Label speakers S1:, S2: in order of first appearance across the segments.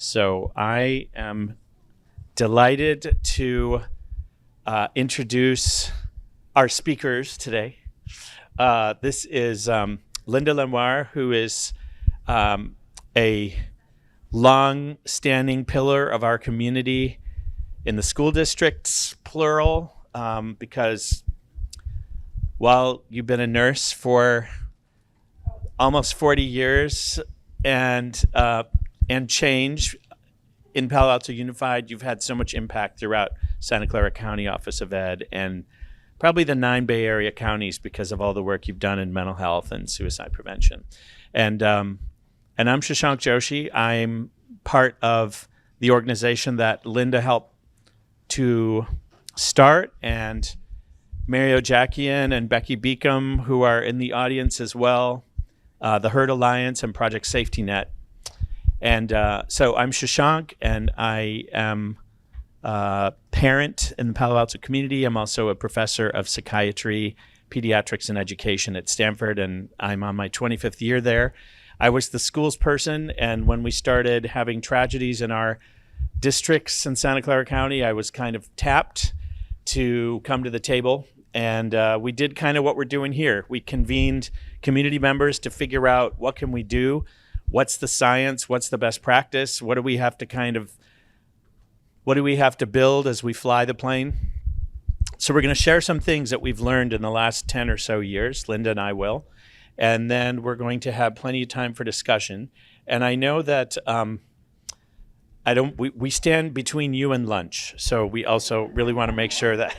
S1: So I am delighted to introduce our speakers today. This is Linda Lenoir, who is a long-standing pillar of our community in the school districts, plural, because while you've been a nurse for almost 40 years and change in Palo Alto Unified, you've had so much impact throughout Santa Clara County Office of Ed and probably the 9 Bay Area counties because of all the work you've done in mental health and suicide prevention. And I'm Shashank Joshi. I'm part of the organization that Linda helped to start, and Mary Ojakian and Becky Beacom, who are in the audience as well, the Herd Alliance and Project Safety Net. And so I'm Shashank, and I am a parent in the Palo Alto community. I'm also a professor of psychiatry, pediatrics, and education at Stanford, and I'm on my 25th year there. I was the schools person, and when we started having tragedies in our districts in Santa Clara County, I was kind of tapped to come to the table, and we did kind of what we're doing here. We convened community members to figure out what can we do, what's the science, what's the best practice, what do we have to build as we fly the plane. So we're going to share some things that we've learned in the last 10 or so years, Linda and I will, and then we're going to have plenty of time for discussion. And I know that we stand between you and lunch, so we also really want to make sure that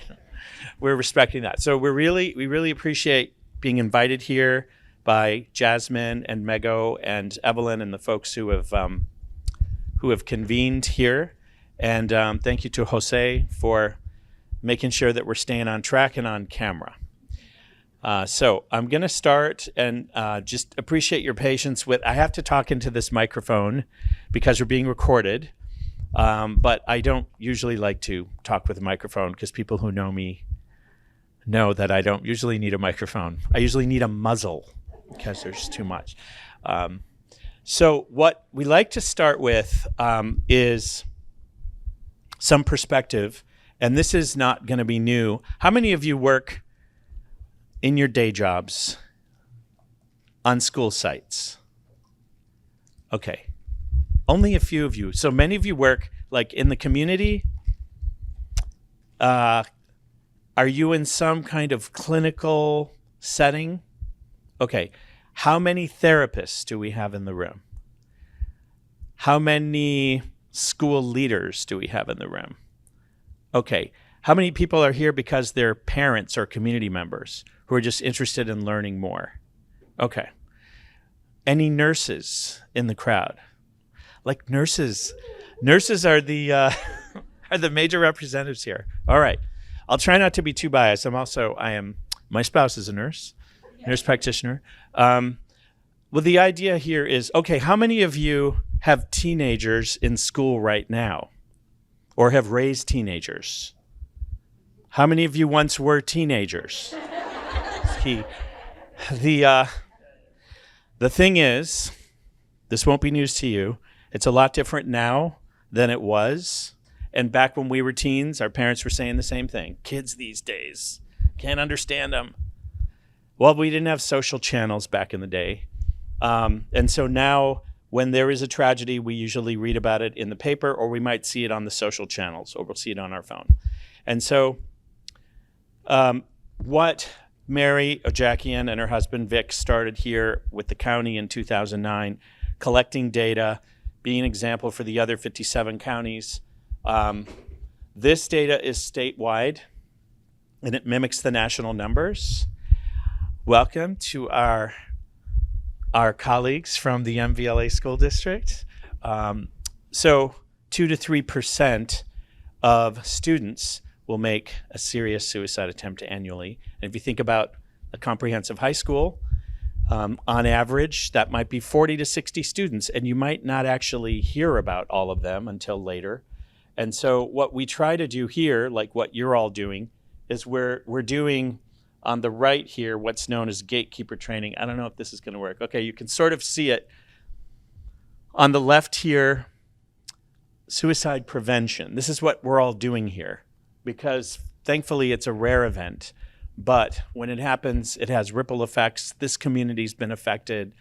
S1: we're respecting that. So we really appreciate being invited here by Jasmine and Mego and Evelyn and the folks who have convened here. And thank you to Jose for making sure that we're staying on track and on camera. So I'm going to start and just appreciate your patience with, I have to talk into this microphone because we're being recorded. But I don't usually like to talk with a microphone because people who know me know that I don't usually need a microphone. I usually need a muzzle because there's too much. So what we like to start with is some perspective, and this is not going to be new. How many of you work in your day jobs on school sites? Okay. Only a few of you. So many of you work like in the community. Are you in some kind of clinical setting? Okay. How many therapists do we have in the room? How many school leaders do we have in the room? Okay. How many people are here because they're parents or community members who are just interested in learning more? Okay. Any nurses in the crowd? Like nurses are the are the major representatives here. All right, I'll try not to be too biased. My spouse is a nurse practitioner. Well, the idea here is, okay, how many of you have teenagers in school right now, or have raised teenagers? How many of you once were teenagers? The thing is, this won't be news to you. It's a lot different now than it was. And back when we were teens, our parents were saying the same thing. Kids these days, can't understand them. Well, we didn't have social channels back in the day. And so now when there is a tragedy, we usually read about it in the paper, or we might see it on the social channels, or we'll see it on our phone. And so what Mary Ojakian and her husband Vic started here with the county in 2009, collecting data, being an example for the other 57 counties. This data is statewide, and it mimics the national numbers. Welcome to our colleagues from the MVLA School District. So 2 to 3% of students will make a serious suicide attempt annually. And if you think about a comprehensive high school, on average, that might be 40 to 60 students, and you might not actually hear about all of them until later. And so what we try to do here, like what you're all doing, is we're doing on the right here what's known as gatekeeper training. I don't know if this is going to work. Okay, you can sort of see it. On the left here, suicide prevention. This is what we're all doing here because thankfully it's a rare event. But when it happens, it has ripple effects. This community's been affected,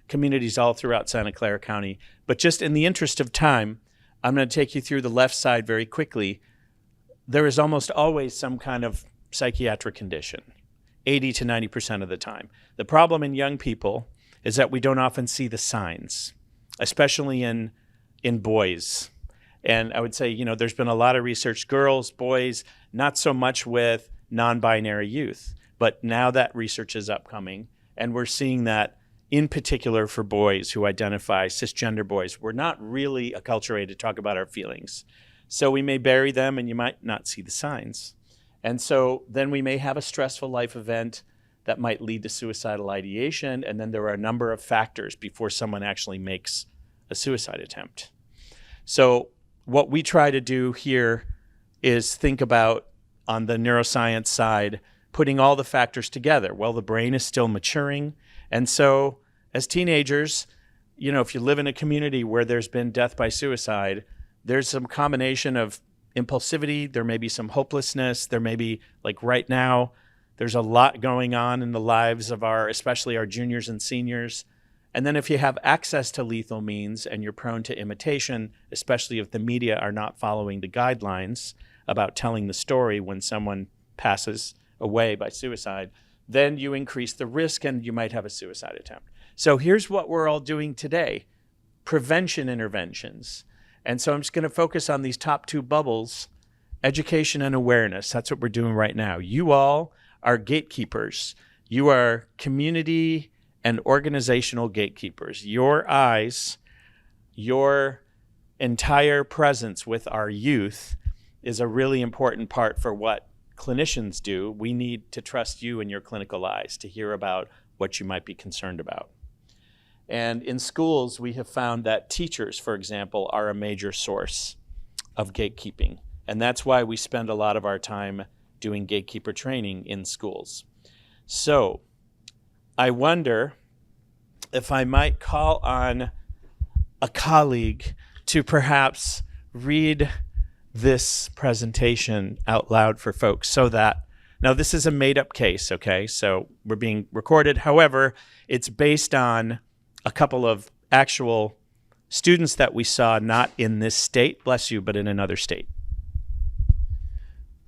S1: communities all throughout Santa Clara County. But just in the interest of time, I'm going to take you through the left side very quickly. There is almost always some kind of psychiatric condition, 80 to 90% of the time. The problem in young people is that we don't often see the signs, especially in boys. And I would say, there's been a lot of research, girls, boys, not so much with non-binary youth. But now that research is upcoming, and we're seeing that in particular for boys who identify, cisgender boys, we're not really acculturated to talk about our feelings. So we may bury them and you might not see the signs. And so then we may have a stressful life event that might lead to suicidal ideation. And then there are a number of factors before someone actually makes a suicide attempt. So what we try to do here is think about, on the neuroscience side, putting all the factors together. Well, the brain is still maturing. And so as teenagers, if you live in a community where there's been death by suicide, there's some combination of impulsivity, there may be some hopelessness, there may be, like right now, there's a lot going on in the lives of especially our juniors and seniors. And then if you have access to lethal means and you're prone to imitation, especially if the media are not following the guidelines about telling the story when someone passes away by suicide, then you increase the risk and you might have a suicide attempt. So here's what we're all doing today, prevention interventions. And so I'm just going to focus on these top two bubbles, education and awareness. That's what we're doing right now. You all are gatekeepers. You are community and organizational gatekeepers. Your eyes, your entire presence with our youth is a really important part for what clinicians do. We need to trust you and your clinical eyes to hear about what you might be concerned about. And in schools, we have found that teachers, for example, are a major source of gatekeeping. And that's why we spend a lot of our time doing gatekeeper training in schools. So I wonder if I might call on a colleague to perhaps read this presentation out loud for folks so that, now this is a made-up case, okay? So we're being recorded. However, it's based on a couple of actual students that we saw not in this state, bless you, but in another state.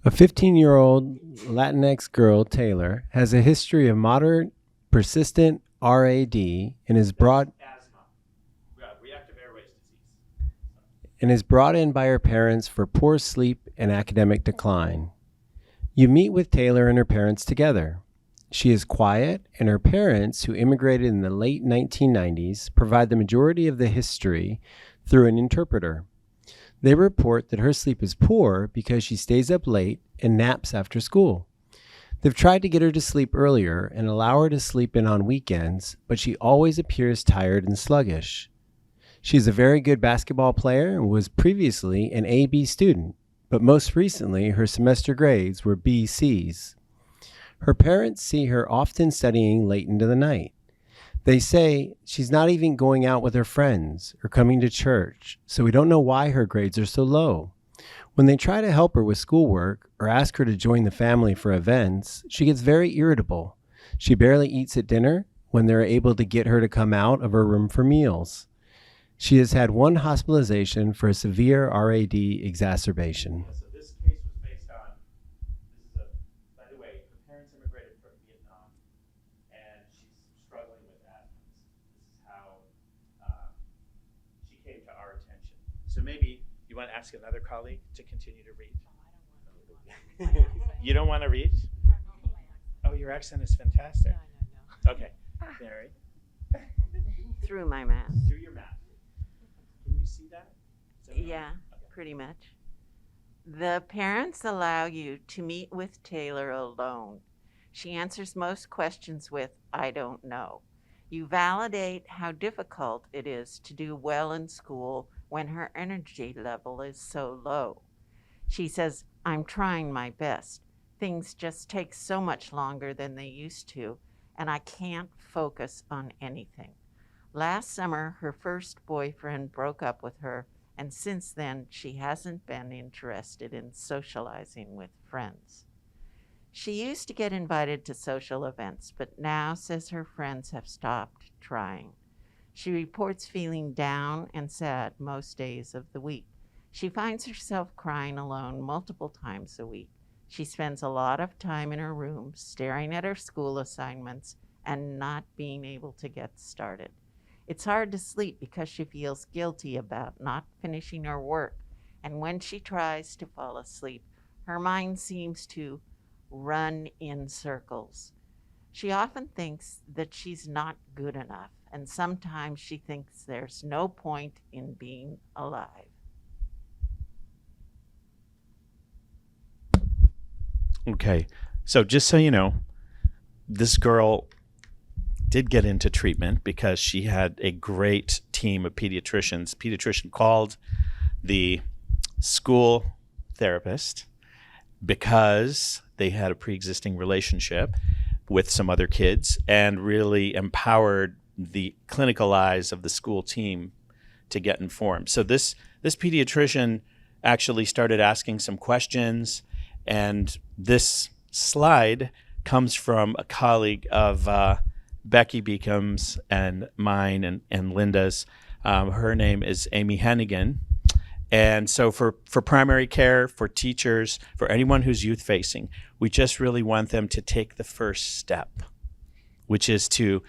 S2: A 15-year-old Latinx girl, Taylor, has a history of moderate, persistent RAD and is brought
S1: reactive airways disease.
S2: And is brought in by her parents for poor sleep and academic decline. You meet with Taylor and her parents together. She is quiet, and her parents, who immigrated in the late 1990s, provide the majority of the history through an interpreter. They report that her sleep is poor because she stays up late and naps after school. They've tried to get her to sleep earlier and allow her to sleep in on weekends, but she always appears tired and sluggish. She's a very good basketball player and was previously an AB student, but most recently her semester grades were BCs. Her parents see her often studying late into the night. They say she's not even going out with her friends or coming to church, so we don't know why her grades are so low. When they try to help her with schoolwork or ask her to join the family for events, she gets very irritable. She barely eats at dinner when they're able to get her to come out of her room for meals. She has had one hospitalization for a severe RAD exacerbation.
S1: So this case was based on, by the way, her parents immigrated from Vietnam, and she's struggling with asthma. This is how she came to our attention. So maybe you want to ask another colleague to continue to read? You don't want to read? Oh, your accent is fantastic. No. Okay, Mary.
S3: Through my math.
S1: Through your math. Can you see that?
S3: Yeah, okay. Pretty much. The parents allow you to meet with Taylor alone. She answers most questions with, I don't know. You validate how difficult it is to do well in school when her energy level is so low. She says, I'm trying my best. Things just take so much longer than they used to, and I can't focus on anything. Last summer, her first boyfriend broke up with her and since then she hasn't been interested in socializing with friends. She used to get invited to social events, but now says her friends have stopped trying. She reports feeling down and sad most days of the week. She finds herself crying alone multiple times a week. She spends a lot of time in her room staring at her school assignments and not being able to get started. It's hard to sleep because she feels guilty about not finishing her work, and when she tries to fall asleep, her mind seems to run in circles. She often thinks that she's not good enough, and sometimes she thinks there's no point in being alive.
S1: Okay, so just so you know, this girl did get into treatment because she had a great team of pediatricians. Pediatrician called the school therapist because they had a pre-existing relationship with some other kids and really empowered the clinical eyes of the school team to get informed. So this pediatrician actually started asking some questions, and this slide comes from a colleague of Becky Beacom's and mine and Linda's. Her name is Amy Hennigan. And so for primary care, for teachers, for anyone who's youth facing, we just really want them to take the first step, which is to,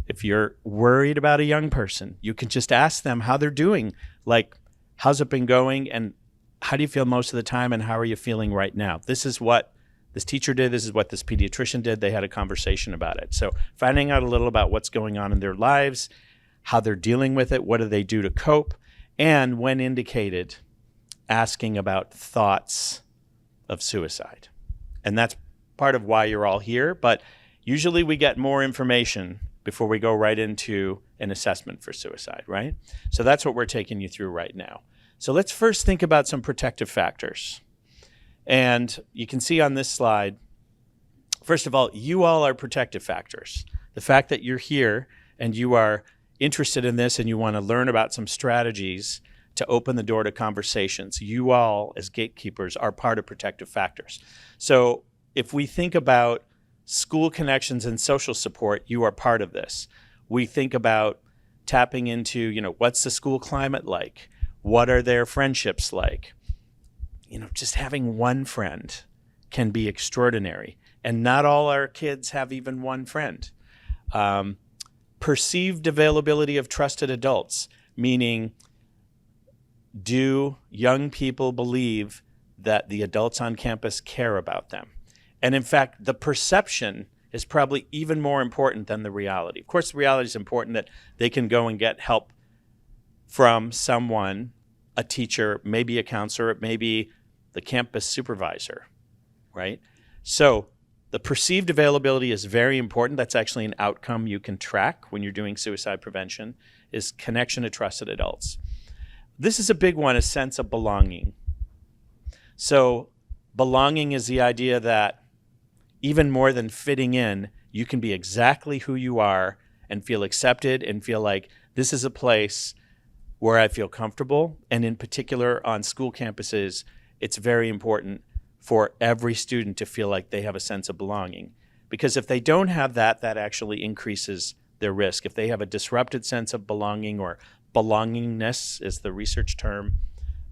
S1: if you're worried about a young person, you can just ask them how they're doing. Like, how's it been going? And how do you feel most of the time? And how are you feeling right now? This is what this teacher did. This is what this pediatrician did. They had a conversation about it. So finding out a little about what's going on in their lives, how they're dealing with it, what do they do to cope, and when indicated, asking about thoughts of suicide. And that's part of why you're all here. But usually we get more information before we go right into an assessment for suicide, right? So that's what we're taking you through right now. So let's first think about some protective factors. And you can see on this slide, first of all, you all are protective factors. The fact that you're here and you are interested in this and you want to learn about some strategies to open the door to conversations, you all as gatekeepers are part of protective factors. So if we think about school connections and social support, you are part of this. We think about tapping into, what's the school climate like? What are their friendships like? Just having one friend can be extraordinary. And not all our kids have even one friend. Perceived availability of trusted adults, meaning, do young people believe that the adults on campus care about them? And in fact, the perception is probably even more important than the reality. Of course, the reality is important, that they can go and get help from someone, a teacher, maybe a counselor, maybe the campus supervisor, right? So the perceived availability is very important. That's actually an outcome you can track when you're doing suicide prevention, is connection to trusted adults. This is a big one, a sense of belonging. So belonging is the idea that even more than fitting in, you can be exactly who you are and feel accepted and feel like this is a place where I feel comfortable. And in particular on school campuses, it's very important for every student to feel like they have a sense of belonging. Because if they don't have that, that actually increases their risk. If they have a disrupted sense of belonging, or belongingness is the research term,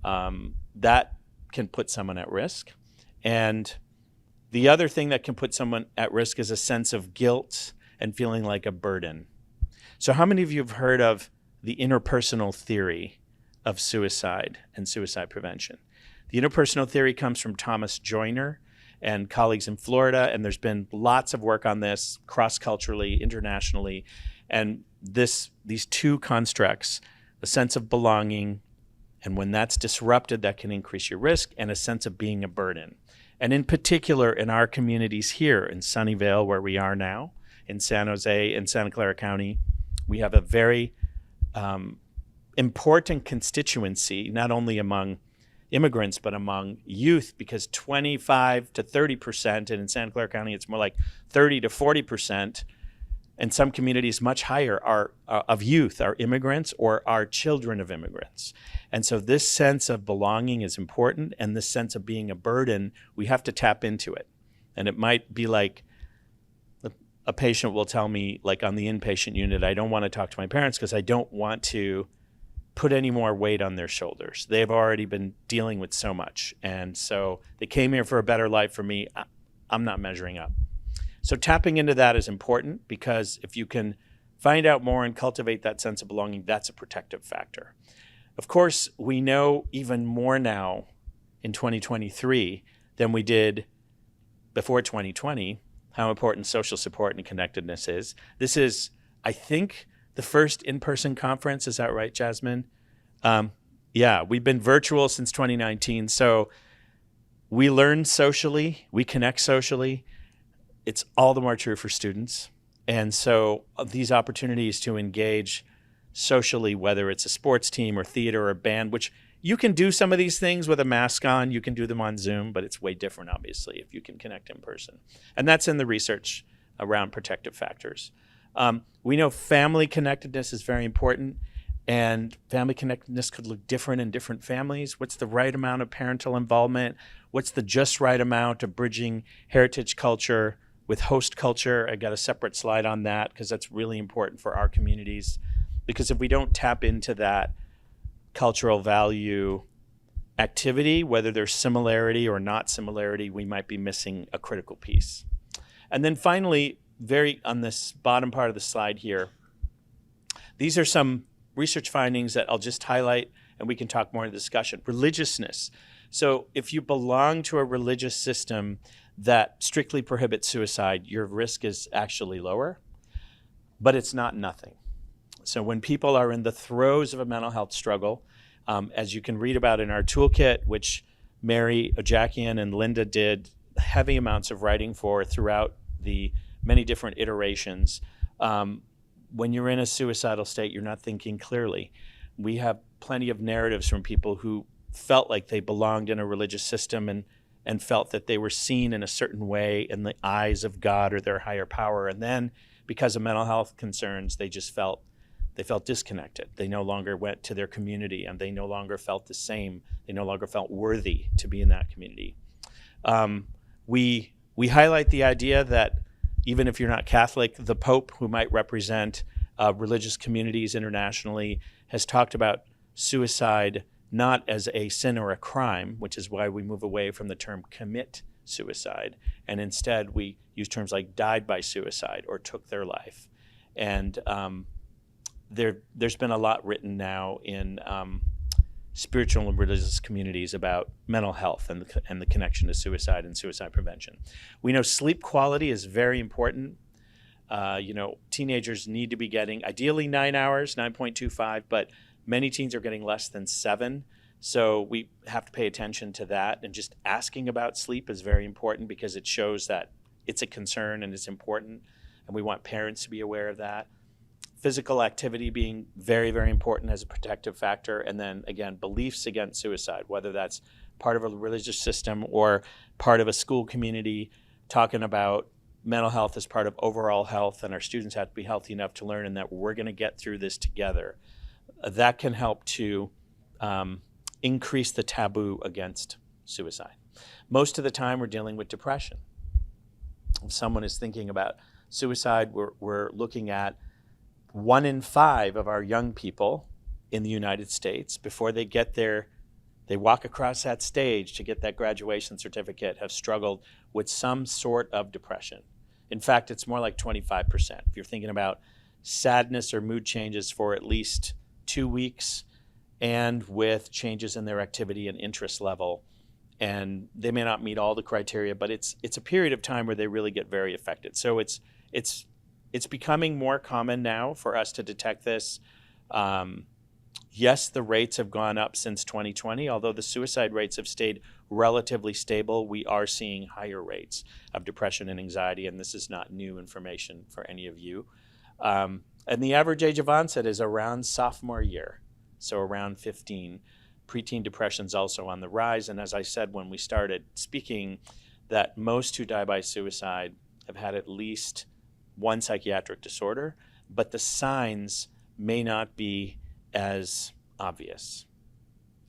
S1: that can put someone at risk. And the other thing that can put someone at risk is a sense of guilt and feeling like a burden. So how many of you have heard of the interpersonal theory of suicide and suicide prevention? The interpersonal theory comes from Thomas Joyner and colleagues in Florida, and there's been lots of work on this cross-culturally, internationally. And these two constructs, a sense of belonging, and when that's disrupted, that can increase your risk, and a sense of being a burden. And in particular, in our communities here in Sunnyvale, where we are now, in San Jose and Santa Clara County, we have a very important constituency, not only among immigrants, but among youth, because 25 to 30%, and in Santa Clara County, it's more like 30 to 40%, and some communities much higher, are of youth, are immigrants or are children of immigrants. And so this sense of belonging is important, and this sense of being a burden, we have to tap into it. And it might be like a patient will tell me, like on the inpatient unit, I don't want to talk to my parents because I don't want to put any more weight on their shoulders. They've already been dealing with so much. And so they came here for a better life for me. I'm not measuring up. So tapping into that is important, because if you can find out more and cultivate that sense of belonging, that's a protective factor. Of course, we know even more now in 2023 than we did before 2020 how important social support and connectedness is. This is, I think, the first in-person conference. Is that right, Jasmine? Yeah, we've been virtual since 2019. So we learn socially, we connect socially. It's all the more true for students. And so these opportunities to engage socially, whether it's a sports team or theater or band, which you can do some of these things with a mask on, you can do them on Zoom, but it's way different, obviously, if you can connect in person. And that's in the research around protective factors. We know family connectedness is very important, and family connectedness could look different in different families. What's the right amount of parental involvement? What's the just right amount of bridging heritage culture with host culture? I got a separate slide on that because that's really important for our communities. Because if we don't tap into that cultural value activity, whether there's similarity or not similarity, we might be missing a critical piece. And then finally, very on this bottom part of the slide here, these are some research findings that I'll just highlight, and we can talk more in the discussion. Religiousness. So if you belong to a religious system that strictly prohibits suicide, your risk is actually lower, but it's not nothing. So when people are in the throes of a mental health struggle, as you can read about in our toolkit, which Mary Ojakian and Linda did heavy amounts of writing for throughout the many different iterations, when you're in a suicidal state, you're not thinking clearly. We have plenty of narratives from people who felt like they belonged in a religious system and felt that they were seen in a certain way in the eyes of God or their higher power. And then because of mental health concerns, they felt disconnected. They no longer went to their community, and they no longer felt the same. They no longer felt worthy to be in that community. We highlight the idea that even if you're not Catholic, the Pope, who might represent religious communities internationally, has talked about suicide not as a sin or a crime, which is why we move away from the term commit suicide, and instead we use terms like died by suicide or took their life. And there's been a lot written now in spiritual and religious communities about mental health and the connection to suicide and suicide prevention. We know sleep quality is very important. Teenagers need to be getting ideally 9 hours, 9.25, but many teens are getting less than 7. So we have to pay attention to that. And just asking about sleep is very important because it shows that it's a concern and it's important. And we want parents to be aware of that. Physical activity being very, very important as a protective factor. And then again, beliefs against suicide, whether that's part of a religious system or part of a school community, talking about mental health as part of overall health, and our students have to be healthy enough to learn and that we're going to get through this together. That can help to increase the taboo against suicide. Most of the time we're dealing with depression. If someone is thinking about suicide, we're looking at 1 in 5 of our young people in the United States, before they get there, they walk across that stage to get that graduation certificate, have struggled with some sort of depression. In fact, it's more like 25%. If you're thinking about sadness or mood changes for at least 2 weeks, and with changes in their activity and interest level, and they may not meet all the criteria, but it's a period of time where they really get very affected. So it's becoming more common now for us to detect this. Yes, the rates have gone up since 2020, although the suicide rates have stayed relatively stable. We are seeing higher rates of depression and anxiety, and this is not new information for any of you. And the average age of onset is around sophomore year, so around 15. Preteen depression is also on the rise, and as I said when we started speaking, that most who die by suicide have had at least one psychiatric disorder, but the signs may not be as obvious,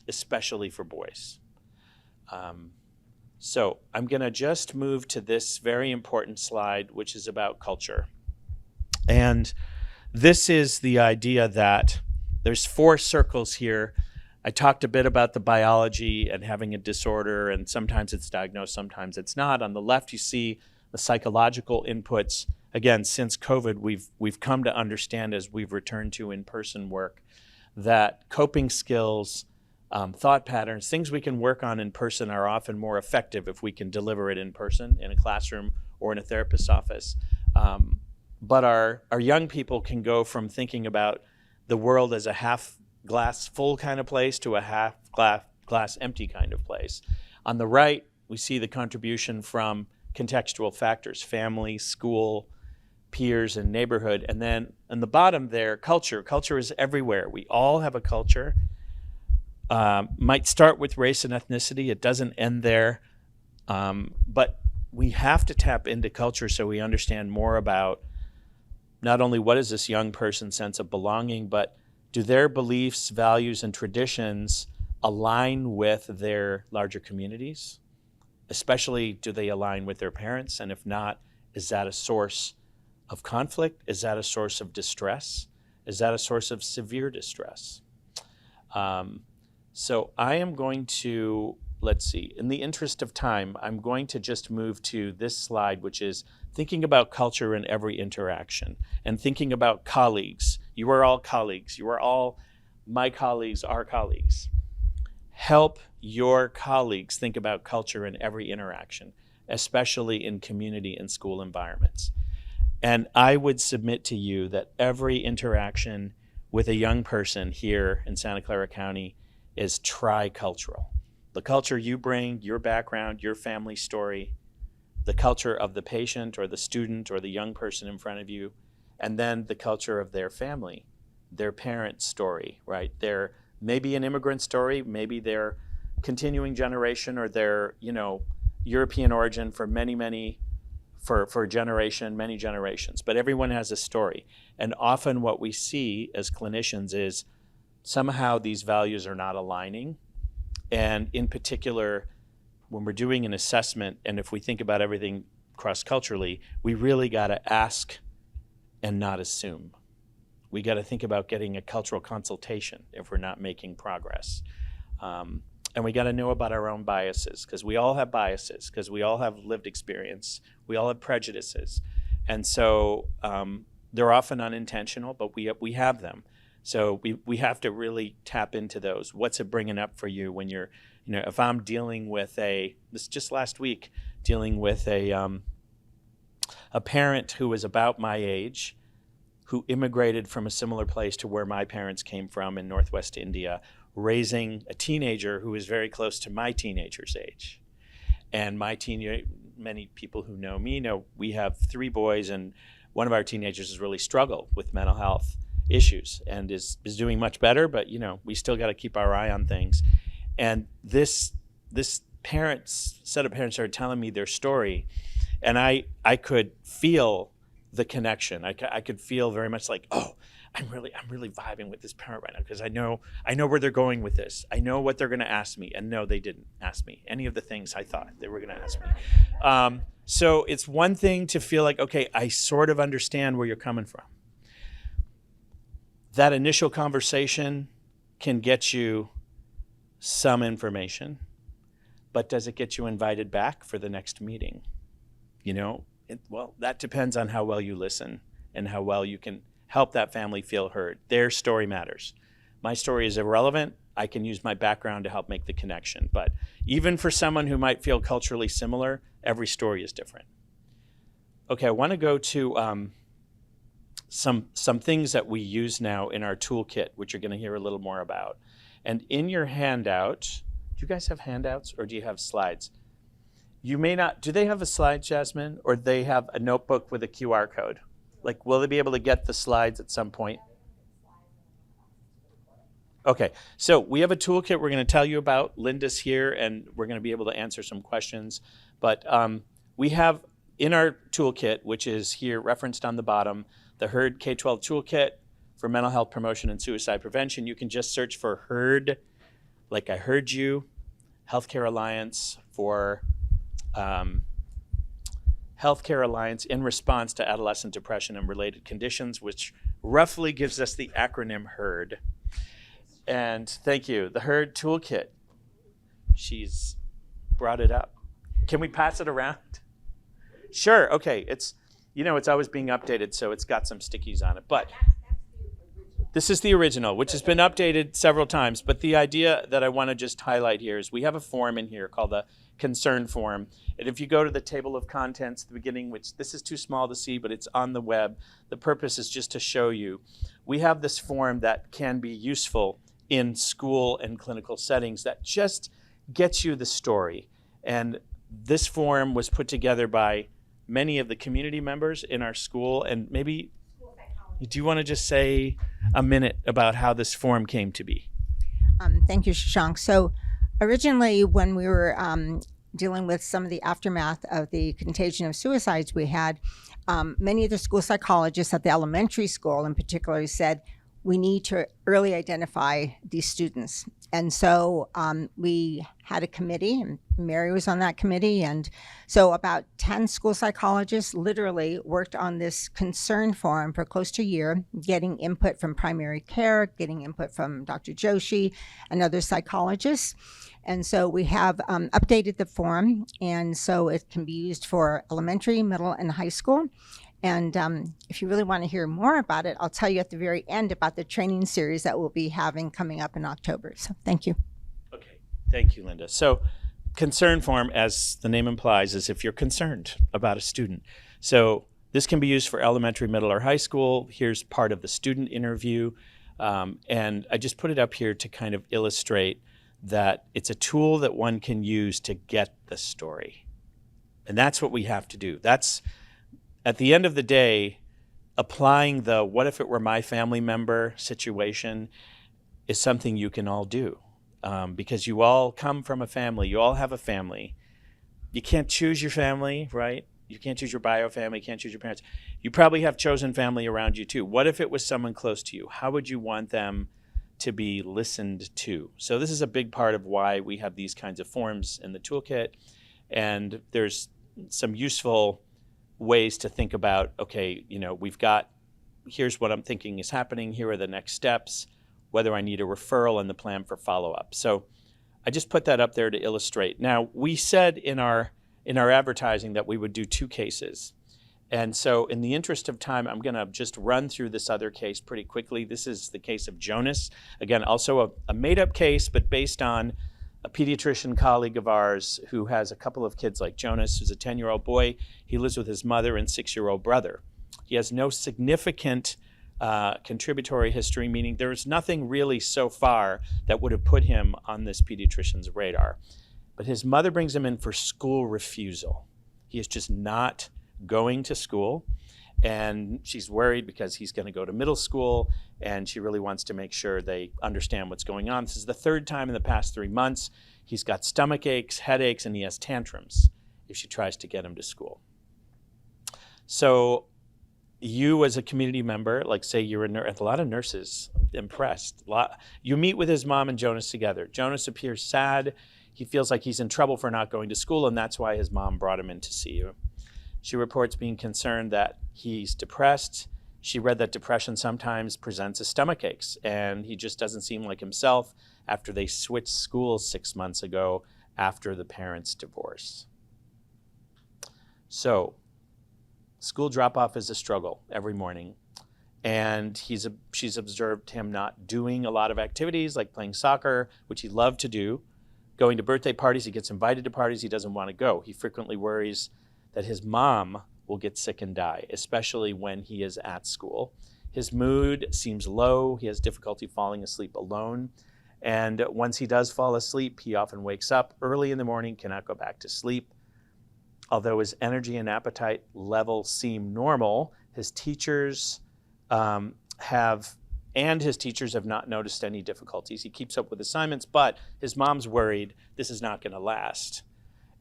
S1: especially for boys. So I'm going to just move to this very important slide, which is about culture. And this is the idea that there's 4 circles here. I talked a bit about the biology and having a disorder, and sometimes it's diagnosed, sometimes it's not. On the left, you see the psychological inputs. Again, since COVID, we've come to understand, as we've returned to in-person work, that coping skills, thought patterns, things we can work on in person are often more effective if we can deliver it in person, in a classroom or in a therapist's office. But our young people can go from thinking about the world as a half glass full kind of place to a half glass empty kind of place. On the right, we see the contribution from contextual factors: family, school, peers, and neighborhood. And then on the bottom there, culture. Culture is everywhere. We all have a culture. Might start with race and ethnicity. It doesn't end there. But we have to tap into culture so we understand more about not only what is this young person's sense of belonging, but do their beliefs, values, and traditions align with their larger communities? Especially, do they align with their parents? And if not, is that a source of conflict? Is that a source of distress? Is that a source of severe distress? So I am going to, let's see, in the interest of time, I'm going to just move to this slide, which is thinking about culture in every interaction and thinking about colleagues. You are all colleagues. You are all my colleagues, our colleagues. Help your colleagues think about culture in every interaction, especially in community and school environments. And I would submit to you that every interaction with a young person here in Santa Clara County is tricultural. The culture you bring, your background, your family story, the culture of the patient or the student or the young person in front of you, and then the culture of their family, their parents' story, right? Their maybe an immigrant story, maybe their continuing generation or their, European origin for for a generation, many generations. But everyone has a story. And often what we see as clinicians is somehow these values are not aligning. And in particular, when we're doing an assessment, and if we think about everything cross-culturally, we really got to ask and not assume. We got to think about getting a cultural consultation if we're not making progress. And we got to know about our own biases, because we all have biases, because we all have lived experience. We all have prejudices. And so they're often unintentional, but we have them. So we have to really tap into those. What's it bringing up for you when you're, if I'm dealing with this just last week, dealing with a parent who was about my age, who immigrated from a similar place to where my parents came from in Northwest India, raising a teenager who is very close to my teenager's age. And many people who know me know we have 3 boys, and one of our teenagers has really struggled with mental health issues and is doing much better, but we still got to keep our eye on things. And this set of parents started telling me their story, and I could feel the connection. I could feel very much like, oh, I'm really vibing with this parent right now, because I know where they're going with this. I know what they're going to ask me. And no, they didn't ask me any of the things I thought they were going to ask me. So it's one thing to feel like, okay, I sort of understand where you're coming from. That initial conversation can get you some information, but does it get you invited back for the next meeting? Well, that depends on how well you listen and how well you can help that family feel heard. Their story matters. My story is irrelevant. I can use my background to help make the connection. But even for someone who might feel culturally similar, every story is different. Okay, I want to go to some things that we use now in our toolkit, which you're going to hear a little more about. And in your handout, do you guys have handouts or do you have slides? You may not. Do they have a slide, Jasmine, or do they have a notebook with a QR code? Like, will they be able to get the slides at some point? Okay, so we have a toolkit we're going to tell you about. Linda's here, and we're going to be able to answer some questions. But we have in our toolkit, which is here referenced on the bottom, the HERD K-12 toolkit for mental health promotion and suicide prevention, you can just search for HERD, like I heard you, Healthcare Alliance for Healthcare Alliance in response to adolescent depression and related conditions, which roughly gives us the acronym HERD. And thank you, the HERD toolkit. She's brought it up. Can we pass it around? Sure, okay. It's always being updated, so it's got some stickies on it. But this is the original, which has been updated several times. But the idea that I want to just highlight here is we have a form in here called the concern form. And if you go to the table of contents at the beginning, which this is too small to see, but it's on the web, the purpose is just to show you. We have this form that can be useful in school and clinical settings that just gets you the story. And this form was put together by many of the community members in our school. And maybe, do you want to just say a minute about how this form came to be?
S4: Thank you, Shashank. So originally, when we were dealing with some of the aftermath of the contagion of suicides we had, many of the school psychologists at the elementary school in particular said, we need to early identify these students. And so we had a committee, and Mary was on that committee. And so about 10 school psychologists literally worked on this concern form for close to a year, getting input from primary care, getting input from Dr. Joshi and other psychologists. And so we have updated the form, and so it can be used for elementary, middle, and high school. And if you really want to hear more about it, I'll tell you at the very end about the training series that we'll be having coming up in October. So thank you.
S1: Okay, thank you, Linda. So concern form, as the name implies, is if you're concerned about a student. So this can be used for elementary, middle, or high school. Here's part of the student interview. And I just put it up here to kind of illustrate that it's a tool that one can use to get the story. And that's what we have to do. That's, at the end of the day, applying the what if it were my family member situation is something you can all do, because you all come from a family. You all have a family. You can't choose your family, right? You can't choose your bio family. You can't choose your parents. You probably have chosen family around you too. What if it was someone close to you? How would you want them to be listened to? So this is a big part of why we have these kinds of forms in the toolkit. And there's some useful ways to think about, okay, here's what I'm thinking is happening. Here are the next steps, whether I need a referral and the plan for follow-up. So I just put that up there to illustrate. Now, we said in our advertising that we would do 2 cases. And so in the interest of time, I'm going to just run through this other case pretty quickly. This is the case of Jonas. Again, also a made-up case, but based on a pediatrician colleague of ours who has a couple of kids like Jonas, who's a 10-year-old boy. He lives with his mother and 6-year-old brother. He has no significant contributory history, meaning there's nothing really so far that would have put him on this pediatrician's radar. But his mother brings him in for school refusal. He is just not going to school, and she's worried because he's going to go to middle school, and she really wants to make sure they understand what's going on. This is the 3rd time in the past 3 months. He's got stomach aches, headaches, and he has tantrums if she tries to get him to school. So you as a community member, like say you're a lot of nurses, impressed. You meet with his mom and Jonas together. Jonas appears sad. He feels like he's in trouble for not going to school, and that's why his mom brought him in to see you. She reports being concerned that he's depressed. She read that depression sometimes presents as stomach aches, and he just doesn't seem like himself after they switched schools 6 months ago after the parents' divorce. So, school drop-off is a struggle every morning, and she's observed him not doing a lot of activities like playing soccer, which he loved to do, going to birthday parties. He gets invited to parties he doesn't want to go. He frequently worries that his mom will get sick and die, especially when he is at school. His mood seems low. He has difficulty falling asleep alone. And once he does fall asleep, he often wakes up early in the morning, cannot go back to sleep. Although his energy and appetite levels seem normal, his teachers have not noticed any difficulties. He keeps up with assignments, but his mom's worried this is not going to last.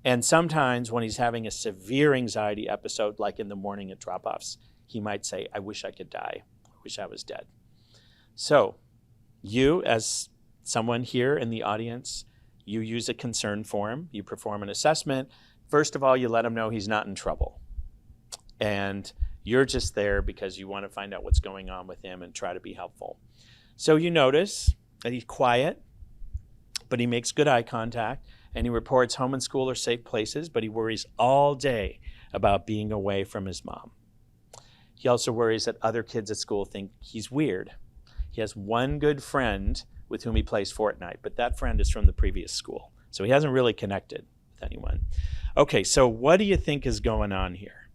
S1: And sometimes when he's having a severe anxiety episode, like in the morning at drop-offs, he might say, I wish I could die. I wish I was dead. So you, as someone here in the audience, you use a concern form, you perform an assessment. First of all, you let him know he's not in trouble. And you're just there because you want to find out what's going on with him and try to be helpful. So you notice that he's quiet, but he makes good eye contact, and he reports home and school are safe places, but he worries all day about being away from his mom. He also worries that other kids at school think he's weird. He has one good friend with whom he plays Fortnite, but that friend is from the previous school. So he hasn't really connected with anyone. Okay, so what do you think is going on here?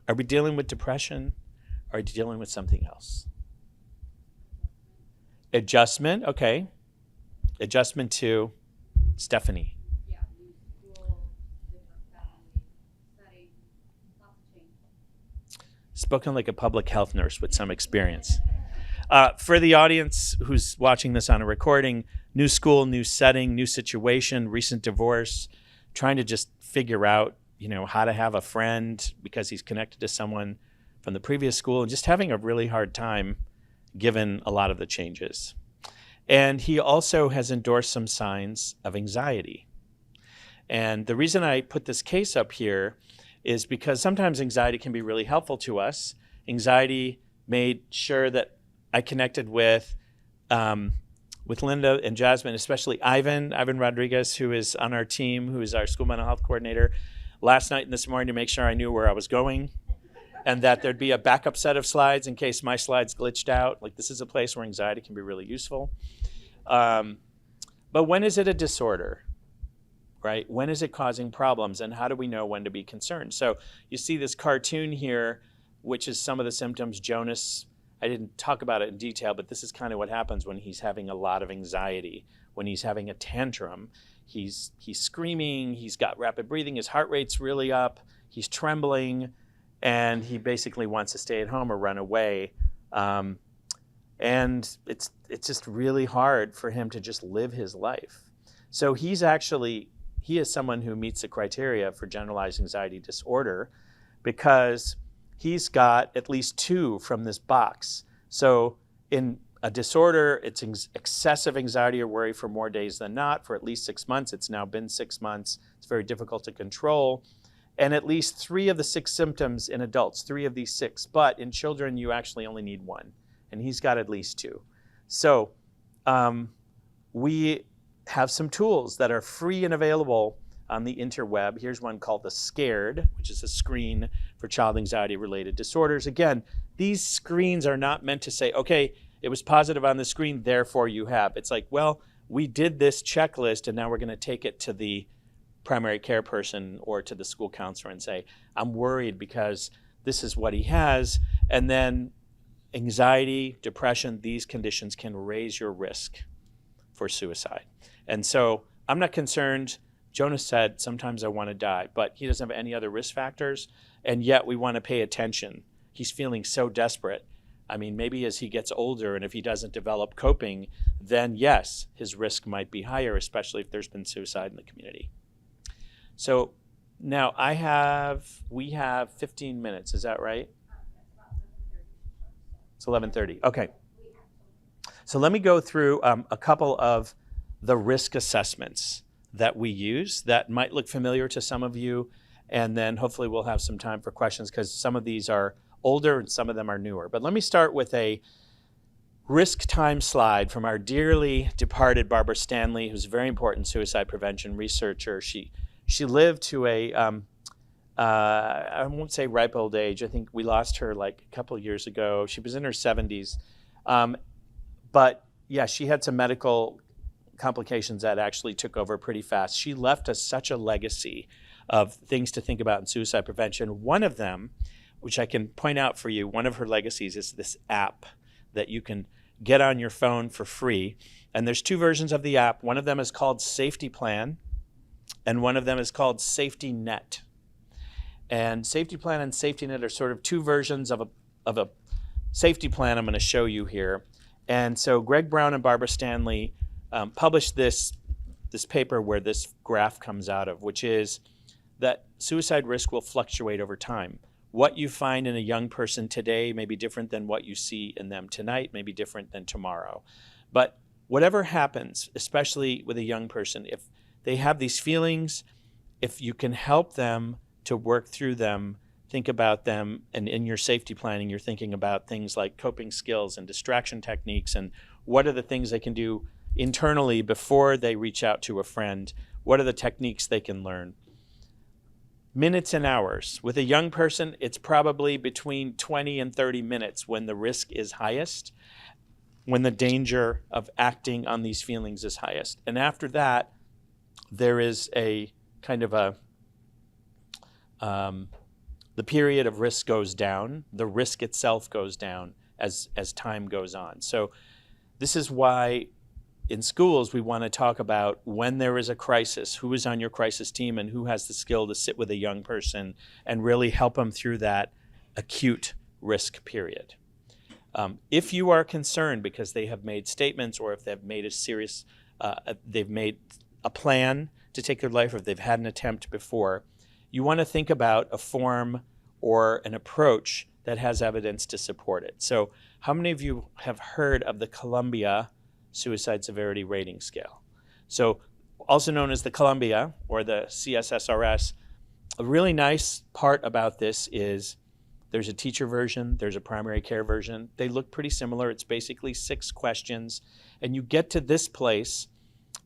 S1: Are we dealing with depression? Or are you dealing with something else? Adjustment, okay. Adjustment to Stephanie.
S5: Yeah, new school, different family, setting, lots of change.
S1: Spoken like a public health nurse with some experience. For the audience who's watching this on a recording, new school, new setting, new situation, recent divorce, trying to just figure out, how to have a friend because he's connected to someone from the previous school, and just having a really hard time given a lot of the changes. And he also has endorsed some signs of anxiety. And the reason I put this case up here is because sometimes anxiety can be really helpful to us. Anxiety made sure that I connected with Linda and Jasmine, especially Ivan Rodriguez, who is on our team, who is our school mental health coordinator, last night and this morning to make sure I knew where I was going and that there'd be a backup set of slides in case my slides glitched out. Like, this is a place where anxiety can be really useful. But when is it a disorder, right? When is it causing problems, and how do we know when to be concerned? So you see this cartoon here, which is some of the symptoms. Jonas, I didn't talk about it in detail, but this is kind of what happens when he's having a lot of anxiety. When he's having a tantrum, he's screaming, he's got rapid breathing, his heart rate's really up, he's trembling, and he basically wants to stay at home or run away. And it's just really hard for him to just live his life. So he is someone who meets the criteria for generalized anxiety disorder because he's got at least 2 from this box. So in a disorder, it's excessive anxiety or worry for more days than not, for at least 6 months. It's now been 6 months. It's very difficult to control. And at least 3 of the 6 symptoms in adults, 3 of these 6. But in children, you actually only need 1. And he's got at least 2. So we have some tools that are free and available on the interweb. Here's one called the SCARED, which is a screen for child anxiety-related disorders. Again, these screens are not meant to say, okay, it was positive on the screen, therefore you have. It's like, well, we did this checklist, and now we're going to take it to the primary care person or to the school counselor and say, I'm worried because this is what he has. And then anxiety, depression, these conditions can raise your risk for suicide. And so I'm not concerned. Jonas said, sometimes I want to die, but he doesn't have any other risk factors, and yet we want to pay attention. He's feeling so desperate. I mean, maybe as he gets older and if he doesn't develop coping, then yes, his risk might be higher, especially if there's been suicide in the community. So now we have 15 minutes, is that right? It's 11:30, okay. So let me go through a couple of the risk assessments that we use that might look familiar to some of you, and then hopefully we'll have some time for questions because some of these are older and some of them are newer. But let me start with a risk time slide from our dearly departed Barbara Stanley, who's a very important suicide prevention researcher. She lived to a, I won't say ripe old age. I think we lost her like a couple of years ago. She was in her 70s. But yeah, she had some medical complications that actually took over pretty fast. She left us such a legacy of things to think about in suicide prevention. One of them, which I can point out for you, one of her legacies is this app that you can get on your phone for free. And there's 2 versions of the app. One of them is called Safety Plan, and one of them is called Safety Net. And Safety Plan and Safety Net are sort of 2 versions of a safety plan I'm going to show you here. And so Greg Brown and Barbara Stanley published this this paper where this graph comes out of, which is that suicide risk will fluctuate over time. What you find in a young person today may be different than what you see in them tonight, may be different than tomorrow. But whatever happens, especially with a young person, if they have these feelings, if you can help them to work through them, think about them, and in your safety planning, you're thinking about things like coping skills and distraction techniques, and what are the things they can do internally before they reach out to a friend? What are the techniques they can learn? Minutes and hours. With a young person, it's probably between 20 and 30 minutes when the risk is highest, when the danger of acting on these feelings is highest. And after that, there is a kind of the period of risk goes down, the risk itself goes down as time goes on. So this is why in schools we want to talk about when there is a crisis, who is on your crisis team and who has the skill to sit with a young person and really help them through that acute risk period. If you are concerned because they have made statements, or if they've made a serious, they've made a plan to take their life, or if they've had an attempt before, you want to think about a form or an approach that has evidence to support it. So how many of you have heard of the Columbia Suicide Severity Rating Scale? So also known as the Columbia or the CSSRS. A really nice part about this is there's a teacher version, there's a primary care version. They look pretty similar. It's basically 6 questions. And you get to this place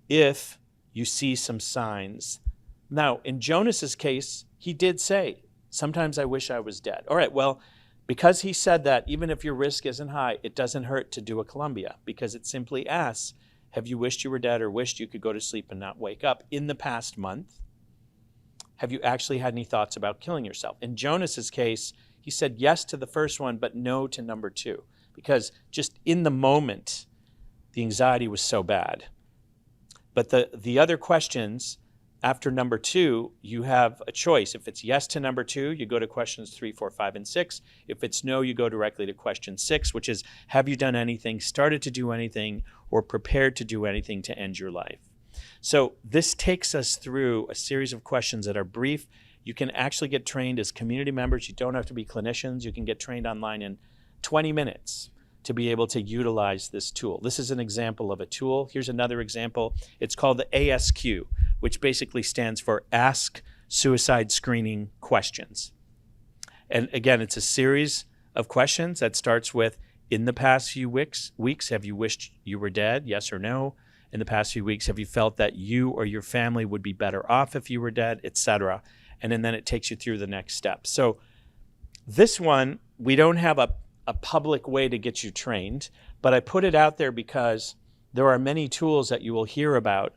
S1: if you see some signs. Now, in Jonas's case, he did say, sometimes I wish I was dead. All right, well, because he said that, even if your risk isn't high, it doesn't hurt to do a Columbia, because it simply asks, have you wished you were dead or wished you could go to sleep and not wake up in the past month? Have you actually had any thoughts about killing yourself? In Jonas's case, he said yes to the first one, but no to number 2, because just in the moment, the anxiety was so bad. But the other questions, after number 2, you have a choice. If it's yes to number 2, you go to questions 3, 4, 5, and 6. If it's no, you go directly to question 6, which is, have you done anything, started to do anything, or prepared to do anything to end your life? So this takes us through a series of questions that are brief. You can actually get trained as community members. You don't have to be clinicians. You can get trained online in 20 minutes to be able to utilize this tool. This is an example of a tool. Here's another example. It's called the ASQ, which basically stands for Ask Suicide Screening Questions. And again, it's a series of questions that starts with, in the past few weeks, have you wished you were dead? Yes or no? In the past few weeks, have you felt that you or your family would be better off if you were dead, etc.? And then it takes you through the next step. So this one, we don't have a public way to get you trained, but I put it out there because there are many tools that you will hear about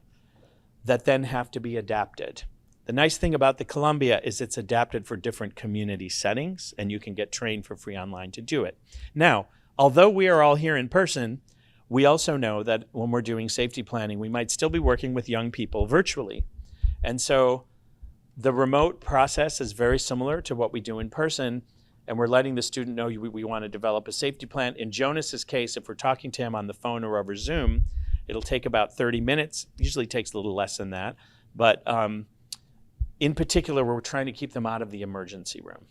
S1: that then have to be adapted. The nice thing about the Columbia is it's adapted for different community settings, and you can get trained for free online to do it. Now, although we are all here in person, we also know that when we're doing safety planning, we might still be working with young people virtually. And so the remote process is very similar to what we do in person, and we're letting the student know we want to develop a safety plan. In Jonas's case, if we're talking to him on the phone or over Zoom, it'll take about 30 minutes. Usually takes a little less than that. But in particular, we're trying to keep them out of the emergency room.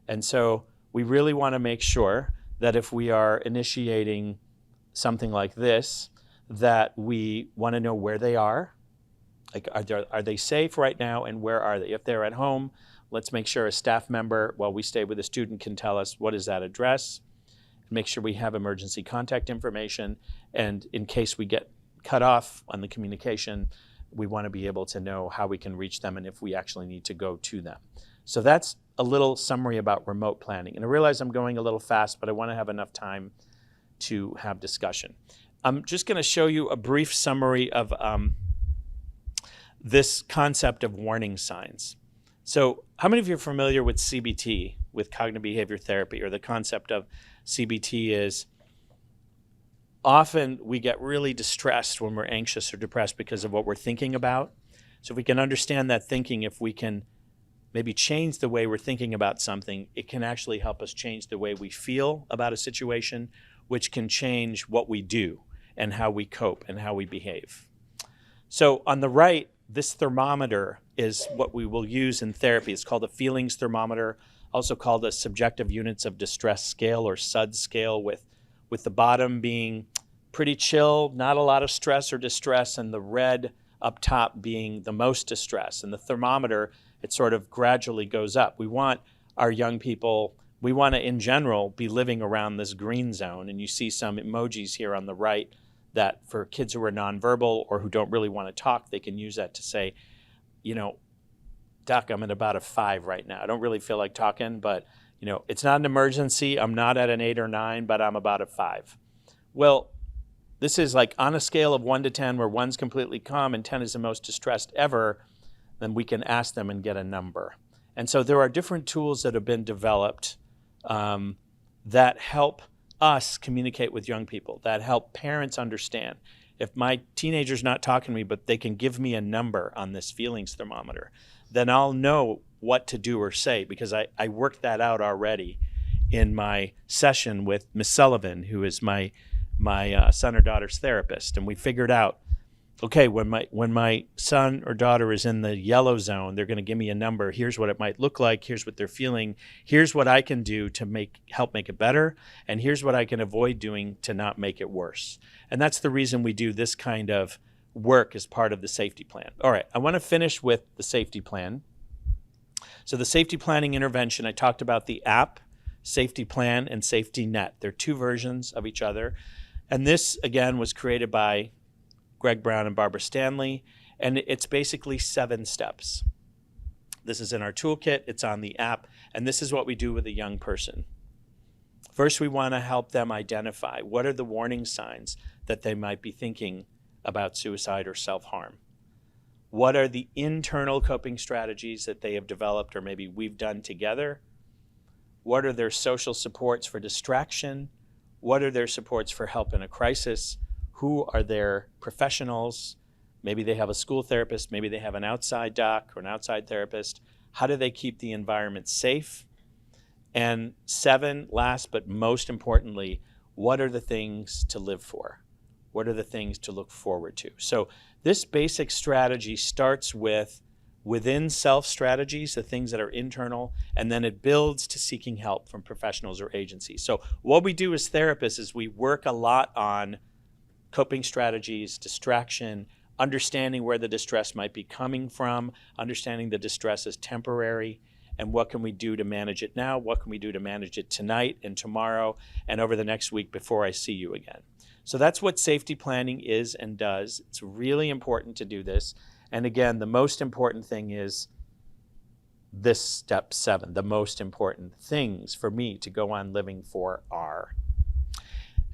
S1: And so we really want to make sure that if we are initiating something like this, that we want to know where they are. Like, are they safe right now, and where are they? If they're at home, let's make sure a staff member, while we stay with a student, can tell us what is that address. Make sure we have emergency contact information, and in case we get cut off on the communication, we want to be able to know how we can reach them and if we actually need to go to them. So that's a little summary about remote planning. And I realize I'm going a little fast, but I want to have enough time to have discussion. I'm just going to show you a brief summary of this concept of warning signs. So how many of you are familiar with CBT, with cognitive behavior therapy, or the concept of CBT is often we get really distressed when we're anxious or depressed because of what we're thinking about. So if we can understand that thinking, if we can maybe change the way we're thinking about something, it can actually help us change the way we feel about a situation, which can change what we do and how we cope and how we behave. So on the right, this thermometer is what we will use in therapy. It's called a feelings thermometer, also called a subjective units of distress scale or SUD scale, with the bottom being pretty chill, not a lot of stress or distress, and the red up top being the most distress. And the thermometer, it sort of gradually goes up. We want our young people, we want to, in general, be living around this green zone. And you see some emojis here on the right that for kids who are nonverbal or who don't really want to talk, they can use that to say, you know, Doc, I'm at about a 5 right now. I don't really feel like talking, but, you know, it's not an emergency. I'm not at an 8 or 9, but I'm about a 5. Well, this is like on a scale of 1 to 10, where 1's completely calm and 10 is the most distressed ever, then we can ask them and get a number. And so there are different tools that have been developed that help us communicate with young people, that help parents understand. If my teenager's not talking to me, but they can give me a number on this feelings thermometer, then I'll know what to do or say, because I worked that out already in my session with Miss Sullivan, who is my son or daughter's therapist. And we figured out, okay, when my son or daughter is in the yellow zone, they're going to give me a number. Here's what it might look like. Here's what they're feeling. Here's what I can do to help make it better. And here's what I can avoid doing to not make it worse. And that's the reason we do this kind of work as part of the safety plan. All right, I want to finish with the safety plan. So the safety planning intervention, I talked about the app, safety plan, and safety net. They're two versions of each other. And this, again, was created by Greg Brown and Barbara Stanley, and it's basically 7 steps. This is in our toolkit, it's on the app, and this is what we do with a young person. First, we want to help them identify what are the warning signs that they might be thinking about suicide or self-harm. What are the internal coping strategies that they have developed or maybe we've done together? What are their social supports for distraction? What are their supports for help in a crisis? Who are their professionals? Maybe they have a school therapist, maybe they have an outside doc or an outside therapist. How do they keep the environment safe? And 7, last but most importantly, what are the things to live for? What are the things to look forward to? So this basic strategy starts with within self strategies, the things that are internal, and then it builds to seeking help from professionals or agencies. So what we do as therapists is we work a lot on coping strategies, distraction, understanding where the distress might be coming from, understanding the distress is temporary, and what can we do to manage it now? What can we do to manage it tonight and tomorrow and over the next week before I see you again? So that's what safety planning is and does. It's really important to do this. And again, the most important thing is this step 7. The most important things for me to go on living for are.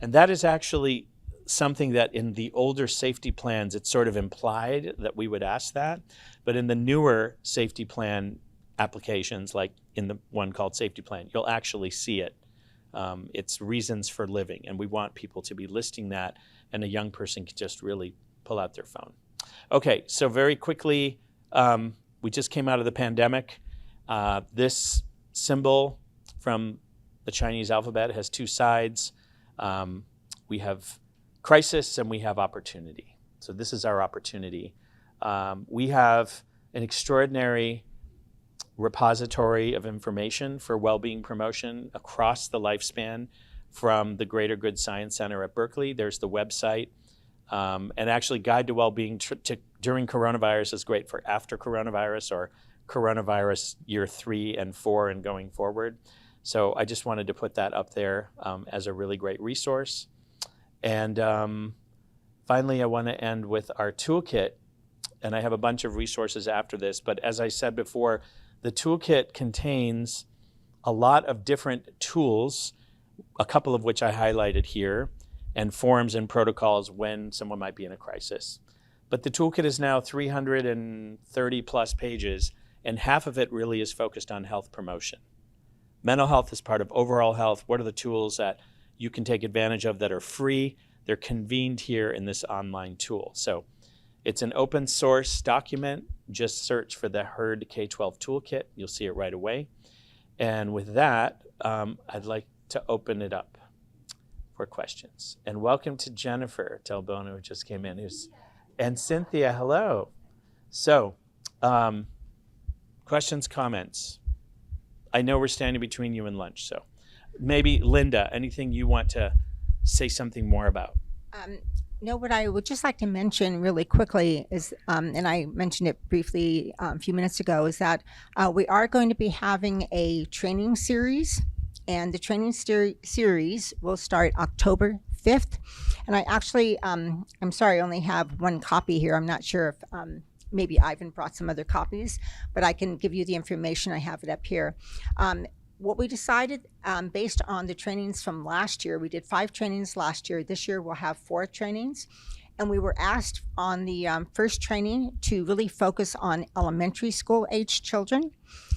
S1: And that is actually something that in the older safety plans, it's sort of implied that we would ask that. But in the newer safety plan applications, like in the one called Safety Plan, you'll actually see it. It's reasons for living. And we want people to be listing that. And a young person can just really pull out their phone. Okay, so very quickly, we just came out of the pandemic. This symbol from the Chinese alphabet has 2 sides. We have crisis and we have opportunity. So this is our opportunity. We have an extraordinary repository of information for well-being promotion across the lifespan from the Greater Good Science Center at Berkeley. There's the website. And actually Guide to Wellbeing during coronavirus is great for after coronavirus or coronavirus year 3 and 4 and going forward. So I just wanted to put that up there as a really great resource. And finally, I want to end with our toolkit. And I have a bunch of resources after this. But as I said before, the toolkit contains a lot of different tools, a couple of which I highlighted here, and forms and protocols when someone might be in a crisis. But the toolkit is now 330 plus pages, and half of it really is focused on health promotion. Mental health is part of overall health. What are the tools that you can take advantage of that are free? They're convened here in this online tool. So it's an open source document. Just search for the HERD K-12 toolkit. You'll see it right away. And with that, I'd like to open it up for questions. And welcome to Jennifer Telbono, who just came in, who's And Cynthia, hello. So, questions, comments? I know we're standing between you and lunch, so maybe Linda, anything you want to say something more about?
S4: No, what I would just like to mention really quickly is, and I mentioned it briefly a few minutes ago, is that we are going to be having a training series, and the training series will start October 5th. And I actually, I'm sorry, I only have one copy here. I'm not sure if maybe Ivan brought some other copies, but I can give you the information. I have it up here. What we decided based on the trainings from last year, we did 5 trainings last year. This year we'll have 4 trainings. And we were asked on the first training to really focus on elementary school age children.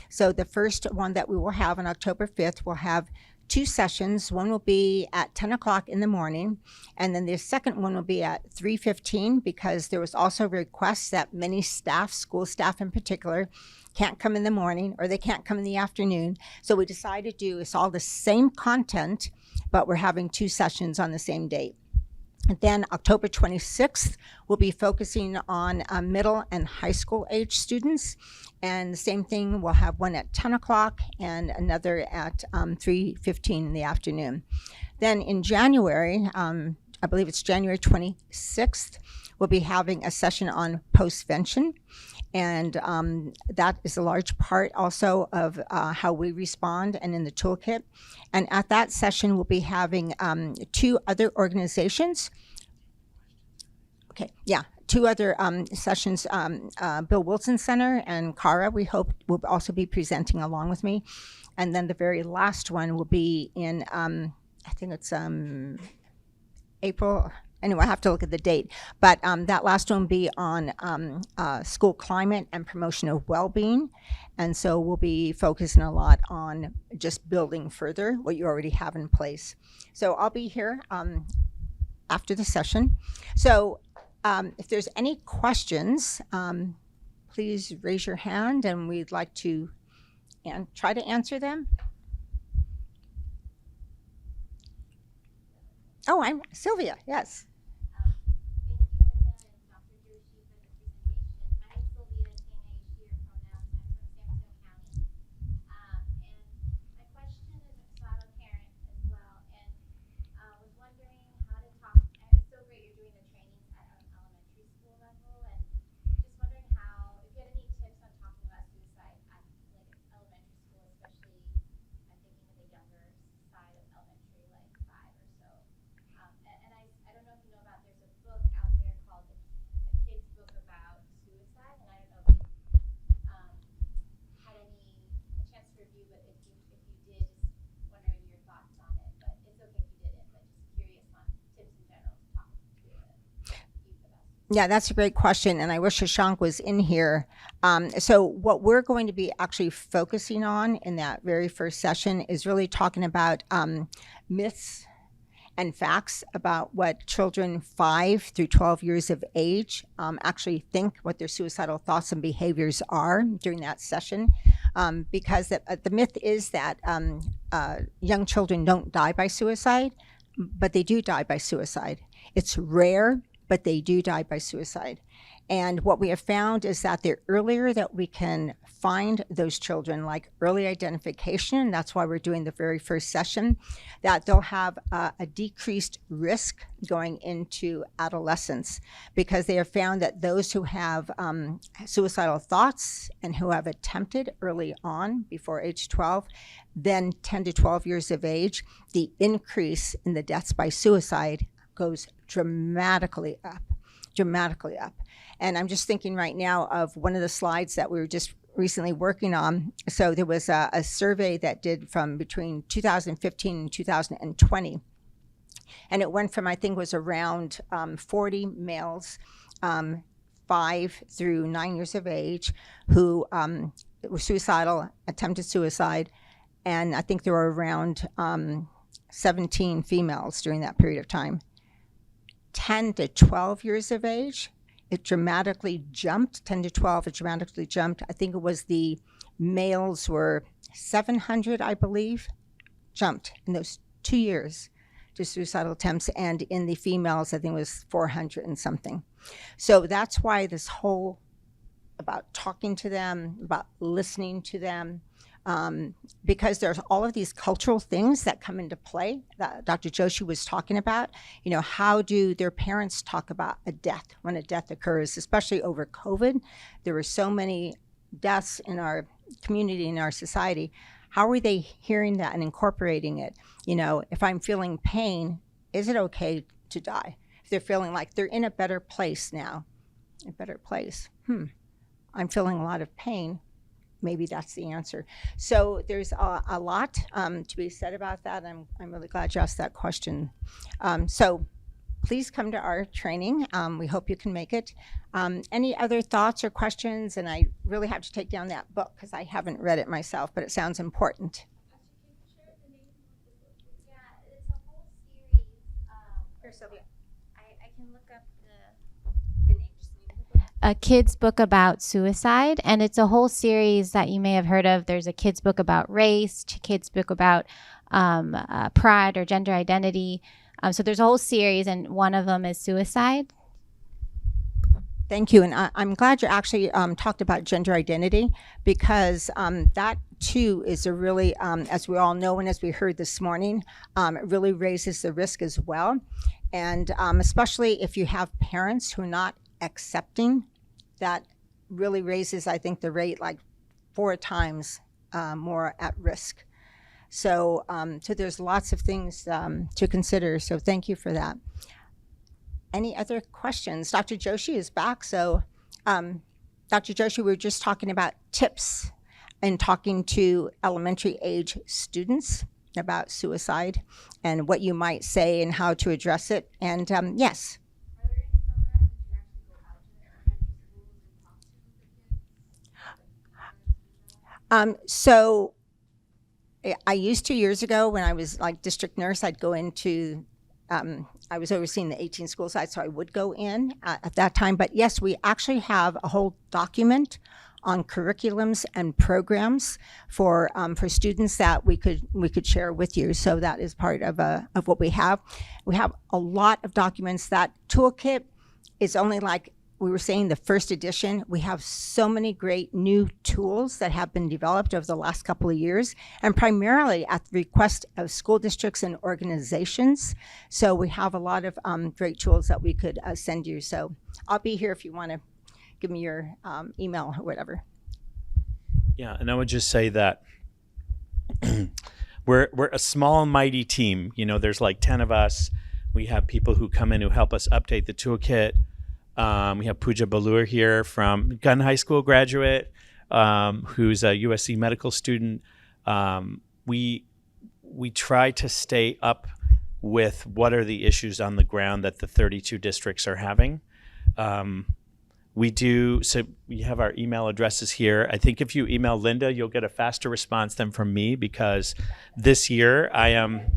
S4: So the first one that we will have on October 5th, we'll have 2 sessions. One will be at 10 o'clock in the morning, and then the second one will be at 3:15, because there was also a request that many staff, school staff in particular, can't come in the morning or they can't come in the afternoon. So we decided to do, it's all the same content, but we're having 2 sessions on the same date. And then October 26th, we'll be focusing on middle and high school age students. And the same thing, we'll have one at 10 o'clock and another at 3:15 in the afternoon. Then in January, I believe it's January 26th, we'll be having a session on postvention. And that is a large part also of how we respond and in the toolkit. And at that session, we'll be having 2 other organizations. Okay, yeah, 2 other sessions. Bill Wilson Center and Cara, we hope, will also be presenting along with me. And then the very last one will be in, I think it's April. Anyway, I have to look at the date. But that last one will be on school climate and promotion of well-being. And so we'll be focusing a lot on just building further what you already have in place. So I'll be here after the session. So if there's any questions, please raise your hand and we'd like to try to answer them. Oh, I'm Sylvia, yes.
S5: Thank you, Linda and Dr. Joshi, for the presentation. My name is Sylvia, Tana, she, her pronouns. I'm from San Mateo County. And my question is, so I'm a parent as well, and was wondering how to talk, and it's so great you're doing the trainings at an elementary school level, and just wondering how, if you had any tips on talking about suicide at like elementary school, especially I'm thinking of the younger side of elementary, like 5 or so. And I don't know if you know about, there's a book out there called a kid's book about suicide, and I don't know if you had a chance to review, but if you did, just wondering your thoughts on it. But it's okay if you didn't, but just curious on tips in general to talk to the youth about.
S4: Yeah, that's a great question, and I wish Shashank was in here. So what we're going to be actually focusing on in that very first session is really talking about myths and facts about what children 5 through 12 years of age actually think, what their suicidal thoughts and behaviors are during that session. Because the myth is that young children don't die by suicide, but they do die by suicide. It's rare, but they do die by suicide. And what we have found is that the earlier that we can find those children, like early identification, that's why we're doing the very first session, that they'll have a decreased risk going into adolescence, because they have found that those who have suicidal thoughts and who have attempted early on, before age 12, then 10 to 12 years of age, the increase in the deaths by suicide goes dramatically up. And I'm just thinking right now of one of the slides that we were just recently working on. So there was a survey that did from between 2015 and 2020. And it went from, I think, was around 40 males, 5 through 9 years of age, who were suicidal, attempted suicide. And I think there were around 17 females during that period of time. 10 to 12 years of age, it dramatically jumped. 10 to 12, it dramatically jumped. I think it was the males were 700, I believe, jumped in those 2 years to suicidal attempts, and in the females, I think it was 400 and something. So that's why this whole about talking to them, about listening to them, because there's all of these cultural things that come into play that Dr. Joshi was talking about. You know, how do their parents talk about a death when a death occurs, especially over COVID? There were so many deaths in our community, in our society. How are they hearing that and incorporating it? You know, if I'm feeling pain, is it okay to die? If they're feeling like they're in a better place now, a better place. I'm feeling a lot of pain. Maybe that's the answer. So there's a lot to be said about that. I'm really glad you asked that question. So please come to our training. We hope you can make it. Any other thoughts or questions? And I really have to take down that book because I haven't read it myself, but it sounds important.
S5: Yeah, it's a whole series.
S4: Here, Sylvia.
S5: I can look up a kid's book about suicide, and it's a whole series that you may have heard of. There's a kid's book about race, kid's book about pride or gender identity. So there's a whole series, and one of them is suicide.
S4: Thank you. And I'm glad you actually talked about gender identity, because that too is a really, as we all know and as we heard this morning, it really raises the risk as well. And especially if you have parents who are not accepting, that really raises, I think, the rate like 4 times more at risk. So, so there's lots of things to consider. So thank you for that. Any other questions? Dr. Joshi is back. So Dr. Joshi, we were just talking about tips and talking to elementary age students about suicide and what you might say and how to address it. And yes. So I used to years ago when I was like district nurse, I'd go into, I was overseeing the 18 school sites, so I would go in at that time. But yes, we actually have a whole document on curriculums and programs for students that we could share with you. So that is part of what we have. We have a lot of documents. That toolkit is only like, we were saying, the first edition. We have so many great new tools that have been developed over the last couple of years, and primarily at the request of school districts and organizations. So we have a lot of great tools that we could send you. So I'll be here if you want to give me your email or whatever.
S1: Yeah, and I would just say that we're a small and mighty team. You know, there's like 10 of us. We have people who come in who help us update the toolkit. We have Pooja Balur here from Gun High School graduate, who's a USC medical student. We try to stay up with what are the issues on the ground that the 32 districts are having. We have our email addresses here. I think if you email Linda, you'll get a faster response than from me, because this year I am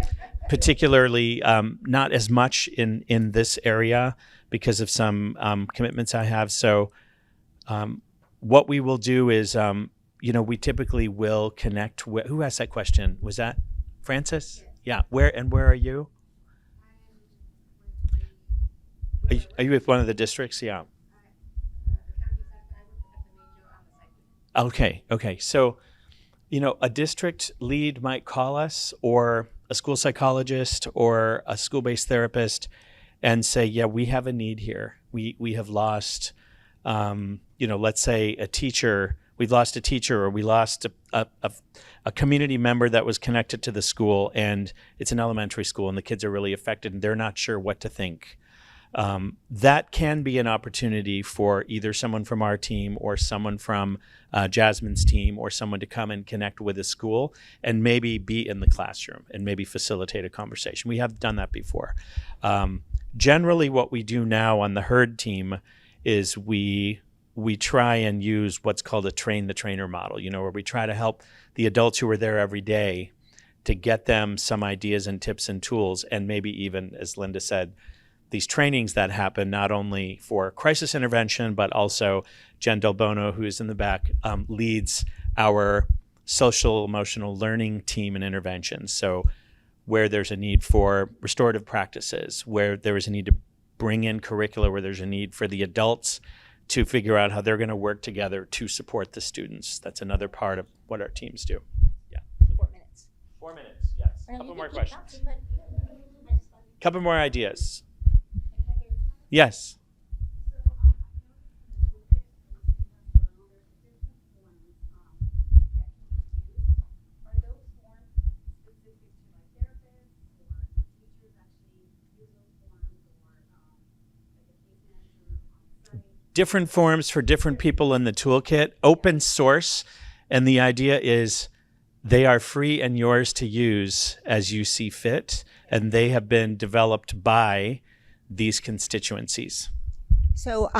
S1: particularly not as much in this area because of some commitments I have. So what we will do is, we typically will connect with, who asked that question? Was that Francis? Yeah. Where are you? Are you with one of the districts? Yeah. Okay. So, a district lead might call us, or a school psychologist or a school-based therapist, and say, yeah, we have a need here. We have lost, let's say a teacher. We've lost a teacher, or we lost a community member that was connected to the school, and it's an elementary school, and the kids are really affected, and they're not sure what to think. That can be an opportunity for either someone from our team or someone from Jasmine's team, or someone to come and connect with a school and maybe be in the classroom and maybe facilitate a conversation. We have done that before. Generally, what we do now on the HERD team is we try and use what's called a train the trainer model, where we try to help the adults who are there every day to get them some ideas and tips and tools, and maybe even, as Linda said, these trainings that happen not only for crisis intervention, but also Jen Del Bono, who is in the back, leads our social emotional learning team and intervention. So where there's a need for restorative practices, where there is a need to bring in curricula, where there's a need for the adults to figure out how they're going to work together to support the students. That's another part of what our teams do. Yeah.
S4: 4 minutes.
S1: 4 minutes, yes. Couple more questions. Couple more ideas. Yes. Different forms for different people in the toolkit, open source, and the idea is they are free and yours to use as you see fit, and they have been developed by these constituencies.
S4: So,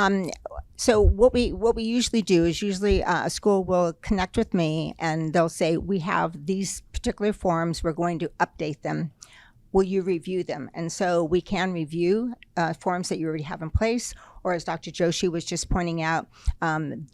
S4: so what we usually do is a school will connect with me and they'll say, we have these particular forms, we're going to update them. Will you review them? And so we can review forms that you already have in place, or as Dr. Joshi was just pointing out,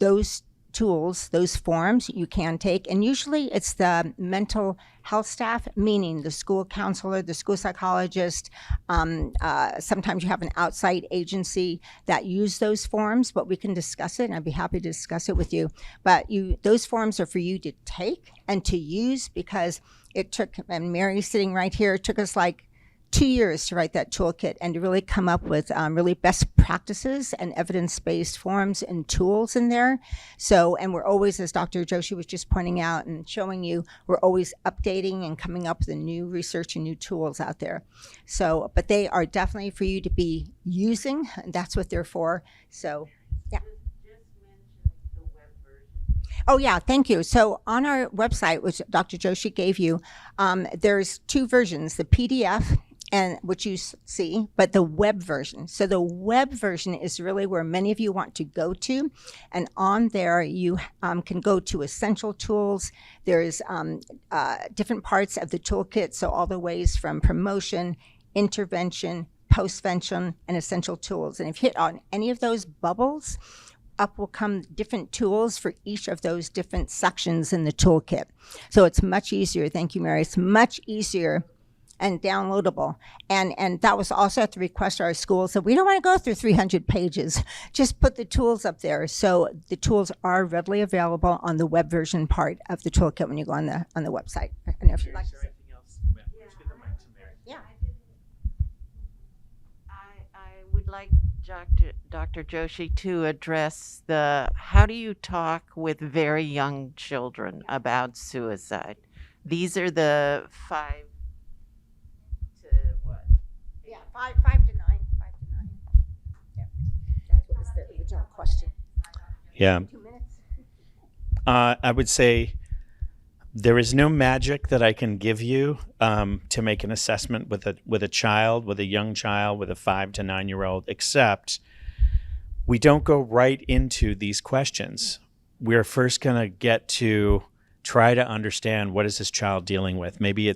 S4: those tools, those forms you can take, and usually it's the mental health staff, meaning the school counselor, the school psychologist. Sometimes you have an outside agency that use those forms, but we can discuss it, and I'd be happy to discuss it with you. But those forms are for you to take and to use, because it took, and Mary sitting right here, it took us like 2 years to write that toolkit and to really come up with really best practices and evidence-based forms and tools in there. So, and we're always, as Dr. Joshi was just pointing out and showing you, we're always updating and coming up with new research and new tools out there. So, but they are definitely for you to be using, and that's what they're for. So, yeah. Oh, yeah, thank you. So on our website, which Dr. Joshi gave you, there's 2 versions, the PDF, and which you see, but the web version. So the web version is really where many of you want to go to. And on there, you can go to essential tools. There's different parts of the toolkit. So all the ways from promotion, intervention, postvention, and essential tools. And if you hit on any of those bubbles, up will come different tools for each of those different sections in the toolkit. So it's much easier. Thank you, Mary. It's much easier and downloadable. And that was also at the request of our school. So we don't want to go through 300 pages. Just put the tools up there. So the tools are readily available on the web version part of the toolkit when you go on the website. I don't know if you'd like to say. Yeah.
S3: I would like Dr. Joshi to address how do you talk with very young children about suicide? These are the 5 to what?
S4: Yeah, 5 to 9. 5 to 9. Yeah. That was the original question.
S1: Yeah.
S4: 2 minutes.
S1: I would say there is no magic that I can give you to make an assessment with a child, with a young child, with a 5 to 9 year old, except we don't go right into these questions. We're first going to get to try to understand, what is this child dealing with? Maybe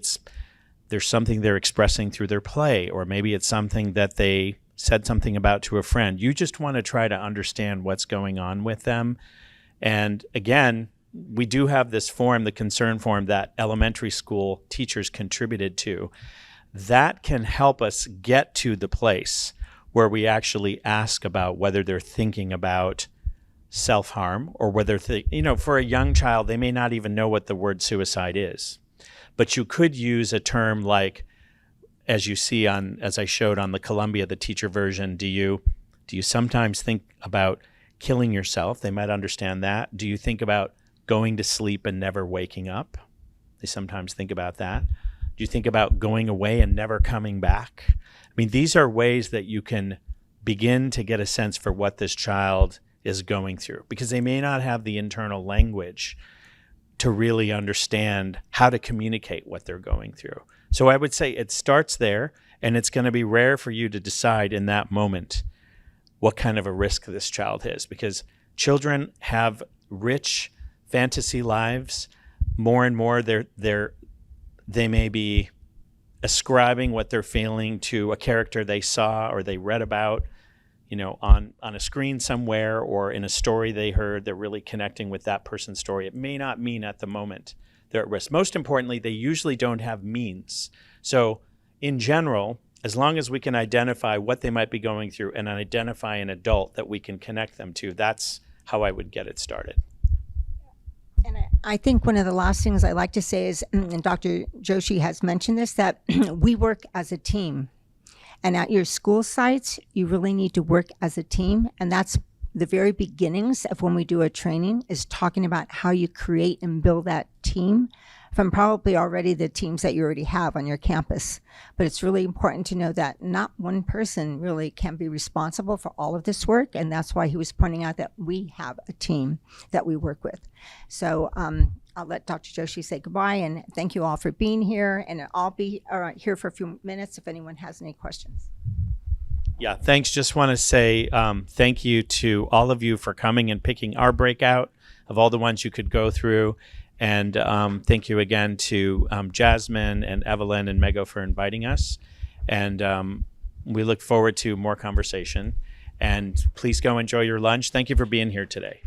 S1: there's something they're expressing through their play, or maybe it's something that they said something about to a friend. You just want to try to understand what's going on with them. And again, we do have this form, the concern form, that elementary school teachers contributed to. That can help us get to the place where we actually ask about whether they're thinking about self-harm, or whether, for a young child, they may not even know what the word suicide is. But you could use a term like, as you see as I showed on the Columbia, the teacher version, do you sometimes think about killing yourself? They might understand that. Do you think about going to sleep and never waking up? They sometimes think about that. Do you think about going away and never coming back? I mean, these are ways that you can begin to get a sense for what this child is going through, because they may not have the internal language to really understand how to communicate what they're going through. So I would say it starts there, and it's going to be rare for you to decide in that moment what kind of a risk this child is, because children have rich fantasy lives. More and more they may be ascribing what they're feeling to a character they saw or they read about, on a screen somewhere, or in a story they heard. They're really connecting with that person's story. It may not mean at the moment they're at risk. Most importantly, they usually don't have means. So in general, as long as we can identify what they might be going through and identify an adult that we can connect them to, that's how I would get it started.
S4: And I think one of the last things I like to say is, and Dr. Joshi has mentioned this, that we work as a team. And at your school sites, you really need to work as a team. And that's the very beginnings of when we do a training, is talking about how you create and build that team from probably already the teams that you already have on your campus. But it's really important to know that not one person really can be responsible for all of this work. And that's why he was pointing out that we have a team that we work with. So I'll let Dr. Joshi say goodbye, and thank you all for being here. And I'll be here for a few minutes if anyone has any questions.
S1: Yeah, thanks. Just want to say thank you to all of you for coming and picking our breakout of all the ones you could go through. And thank you again to Jasmine and Evelyn and Mego for inviting us. And we look forward to more conversation. And please go enjoy your lunch. Thank you for being here today.